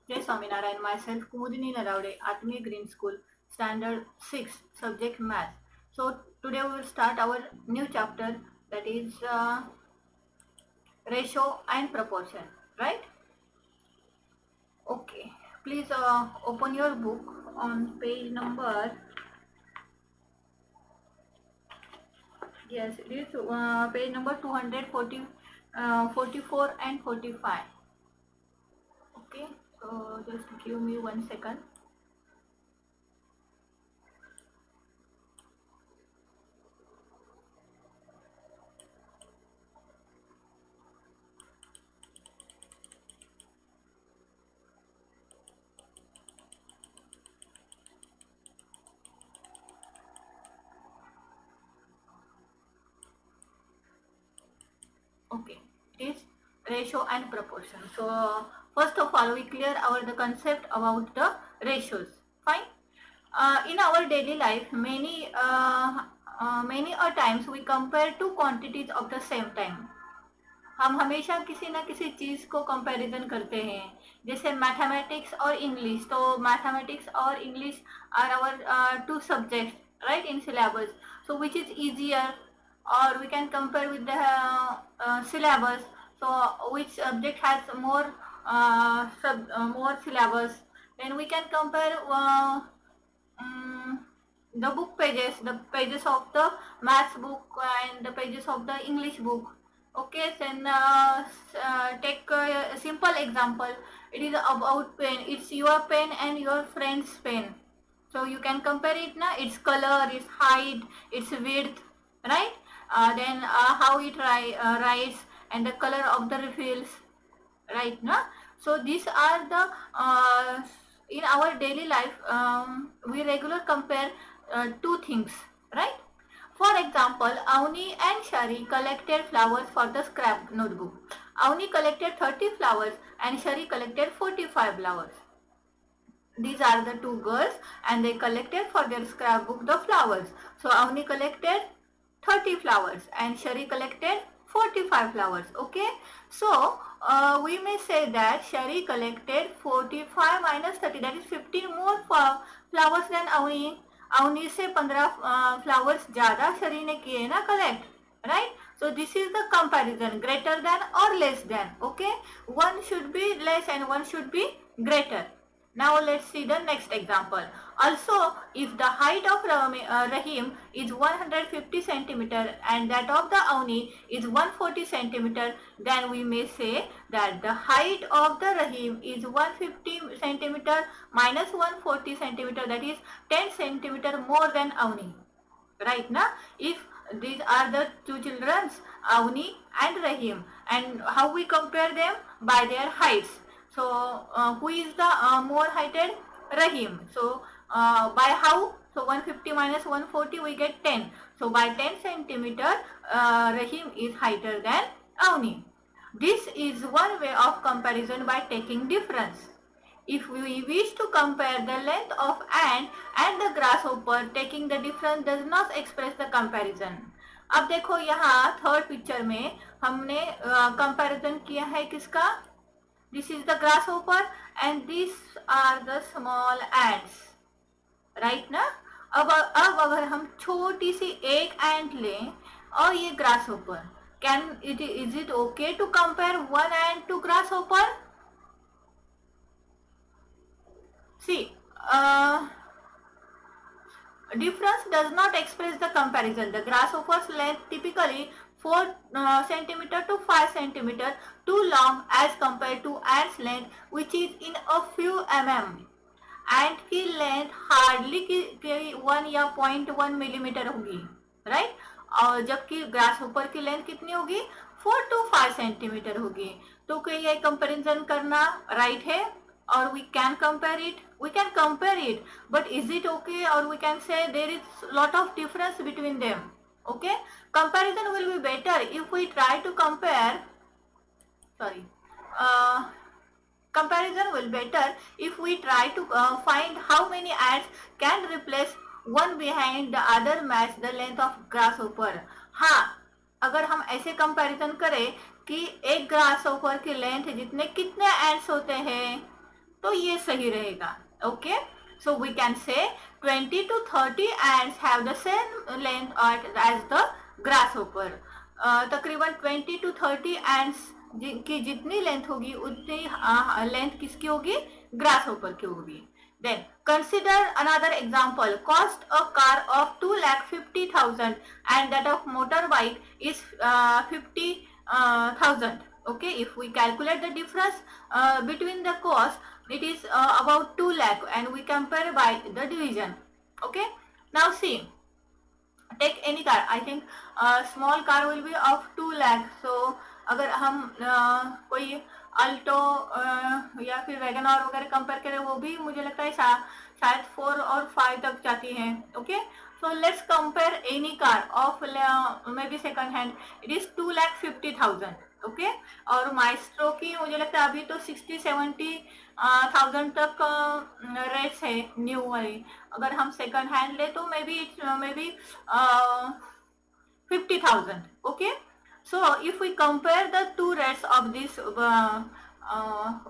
Jay Swaminarayan, myself, Kumudini Naravade, Atmi Green School, Standard 6, subject Math. So today we will start our new chapter, that is ratio and proportion, right? Okay, please open your book on page number, yes, it is page number 240, 44 and 45. Okay, so just give me 1 second. Okay, it is ratio and proportion. So first of all, we clear our the concept about the ratios. Fine. In our daily life, many a times we compare two quantities of the same time. हम हमेशा किसी ना किसी चीज को comparison करते हैं, जैसे मैथमेटिक्स और इंग्लिश. तो मैथमेटिक्स और English are our two subject right in syllabus. So which is easier, or we can compare with the syllabus. So which subject has more syllabus, then we can compare um, the book pages, the pages of the maths book and the pages of the English book. Okay, then take a simple example. It is about pen. It's your pen and your friend's pen. So you can compare it now. Its color, its height, its width, right? Then how it writes and the color of the refills, right? Na? So these are the in our daily life we regular compare two things, right? For example, Avni and Shari collected flowers for the scrap notebook. Avni collected 30 flowers and Shari collected 45 flowers. These are the two girls and they collected for their scrapbook the flowers. So Avni collected 30 flowers and Shari collected 45 flowers. Okay, so we may say that Shari collected 45 minus 30, that is 15 more flowers than Avni. Avni से 15 flowers ज़्यादा शरी ने किए ना collect, right? So this is the comparison, greater than or less than. Okay, one should be less and one should be greater. Now let's see the next example. Also, if the height of Rahim is 150 centimeter and that of the Avni is 140 centimeter, then we may say that the height of the Rahim is 150 centimeter minus 140 centimeter, that is 10 centimeter more than Avni. Right now, if these are the two children, Avni and Rahim, and how we compare them? By their heights. So who is the more heighted? Rahim. So by how? So 150 minus 140 we get 10. So by 10 centimeter Rahim is heighter than Avni. This is one way of comparison by taking difference. If we wish to compare the length of ant and the grasshopper, taking the difference does not express the comparison. अब देखो यहाँ third picture में हमने comparison किया है किसका? This is the grasshopper and these are the small ants, right ना? अब अगर हम छोटी सी एक ant लें और ये grasshopper, is it okay to compare one ant to grasshopper? See, difference does not express the comparison. The grasshopper's length typically 4 centimeter to 5 centimeter too long as compared to ant's length, which is in a few mm. Ant की length hardly की 1 या 0.1 millimetre होगी, right? और जबकि grasshopper की length कितनी होगी? 4 to 5 centimetre होगी. तो क्या ये कंपैरिजन करना राइट है? Or we can compare it? We can compare it, but is it okay? Or we can say there is lot of difference between them. Okay, comparison will be better if we try to compare. Sorry, comparison will better if we try to find how many ants can replace one behind the other match the length of grasshopper. हाँ, अगर हम ऐसे comparison करें कि एक grasshopper की length जितने कितने एंट्स होते हैं, तो ये सही रहेगा. Okay, so we can say 20 to 30 ants have the same length as the grasshopper. तकरीबन 20 to 30 ants की जितनी लेंथ होगी उतनी लेंथ किसकी होगी, ग्रासहोपर की होगी. Then consider another example. Cost a car of 2,50,000 and that of motorbike is 50,000. Okay, if we calculate the difference between the cost, it is about 2 lakh and we compare by the division. Okay, now see, take any car. I think small car will be of 2 lakh. So अगर हम कोई Alto या फिर WagonR वगैरह compare करें, वो भी मुझे लगता है शायद 4 और 5 तक जाती हैं. Okay, so let's compare any car of may be second hand. It is 2,50,000. Okay, और माइस्ट्रो की मुझे लगता है अभी तो 60-70,000 तक रेट्स है न्यू वाली. अगर हम सेकंड हैंड ले तो may be 50,000. Okay, so if we compare the two rates of these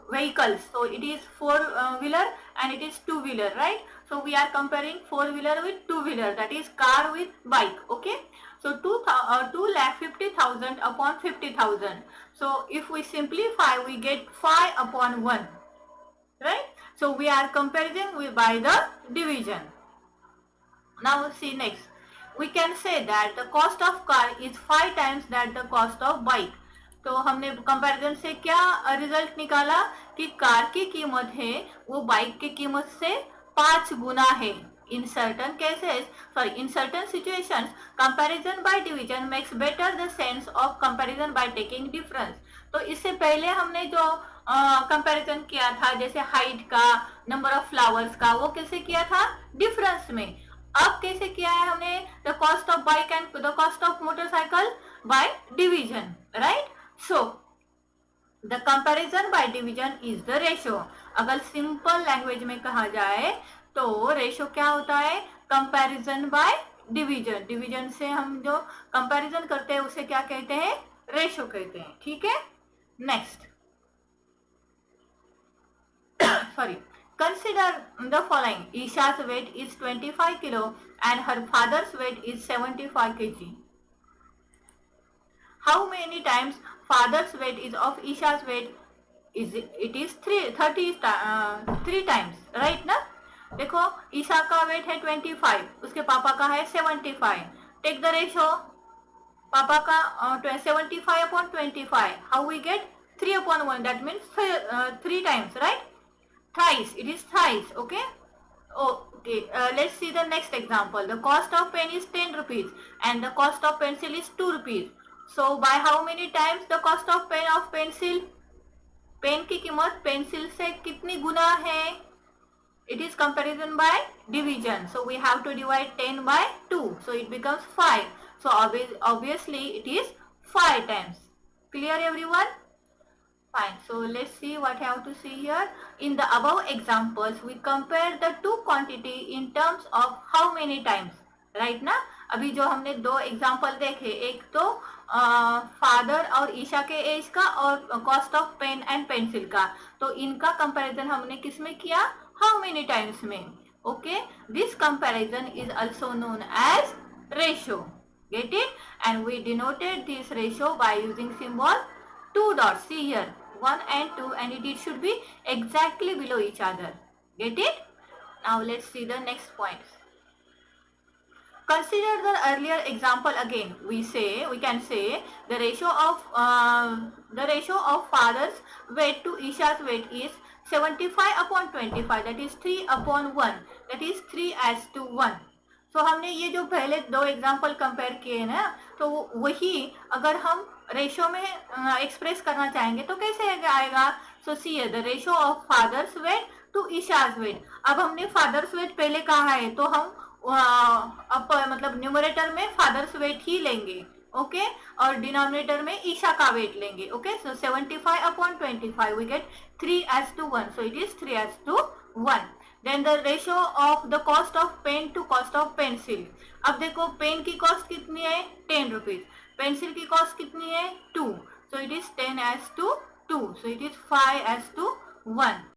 vehicles, so it is four-wheeler and it is two-wheeler, right? So we are comparing four-wheeler with two-wheeler, that is car with bike. Okay, so 2,50,000 upon 50,000. So if we simplify, we get 5 upon 1, right? So we are comparing by the division. Now see next. We can say that the cost of car is 5 times that the cost of bike. तो हमने comparison से क्या result निकाला कि car की कीमत है वो बाइक की कीमत से 5 गुना है. In certain cases, in certain situations, comparison by division makes better the sense of comparison by taking difference. तो इससे पहले हमने जो कंपैरिजन किया था, जैसे हाइट का, नंबर ऑफ फ्लावर्स का, वो कैसे किया था, डिफरेंस में. अब कैसे किया है हमने, the cost of bike and the cost of motorcycle by division, right? So the comparison by division is the ratio. अगर सिंपल लैंग्वेज में कहा जाए तो रेशियो क्या होता है, कंपैरिजन बाय डिवीजन. डिवीजन से हम जो कंपैरिजन करते हैं उसे क्या कहते हैं, रेशियो कहते हैं. ठीक है, next. Sorry, consider the following. Isha's weight is 25 kilo and her father's weight is 75 kg. How many times father's weight is of Isha's weight? It is 3 times, right ना? देखो, ईशा का वेट है 25, उसके पापा का है 75. टेक द रेशो, पापा का 75 upon 25. How we get 3 upon 1? That means 3 times, right? Thrice, it is thrice. Okay, okay, let's see the next example. The cost of pen is 10 rupees and the cost of pencil is 2 rupees. So by how many times the cost of pencil? Pen की कीमत pencil से कितनी गुना है? It is comparison by division. So we have to divide 10 by 2. So it becomes 5. So obviously it is 5 times. Clear everyone? Fine. So let's see what I have to see here. In the above examples, we compare the two quantity in terms of how many times. Right ना? अभी जो हमने 2 example देखे, एक तो father और ईशा के age का और cost of pen and pencil का, तो इनका कंपैरिजन हमने किस में किया, हाउ मेनी टाइम्स में. Okay, this comparison is also known as ratio. Get it? And we denoted this ratio by using symbol 2 dots. See here, 1 and 2, and it should be exactly below each other. Get it? Now let's see the next points. Consider the earlier example again. We can say the ratio of father's weight to Isha's weight is 75 upon 25. That is 3 upon 1. That is 3:1. तो हमने ये जो पहले 2 example compare किए ना, तो वही अगर हम रेशियो में एक्सप्रेस करना चाहेंगे तो कैसे आएगा. So see the ratio of father's weight to Isha's weight. अब हमने फादर्स वेट पहले कहा है तो हम अब मतलब न्यूमरेटर में फादर्स वेट ही लेंगे. ओके, और डिनोमिनेटर में ईशा का वेट लेंगे. Okay, so 75 upon 25 we get 3:1. So it is 3:1. Then the ratio of the cost of pen to cost of pencil. अब देखो, पेन की कॉस्ट कितनी है, 10 रुपीज. पेंसिल की कॉस्ट कितनी है, 2. So it is 10:2. So it is 5:1.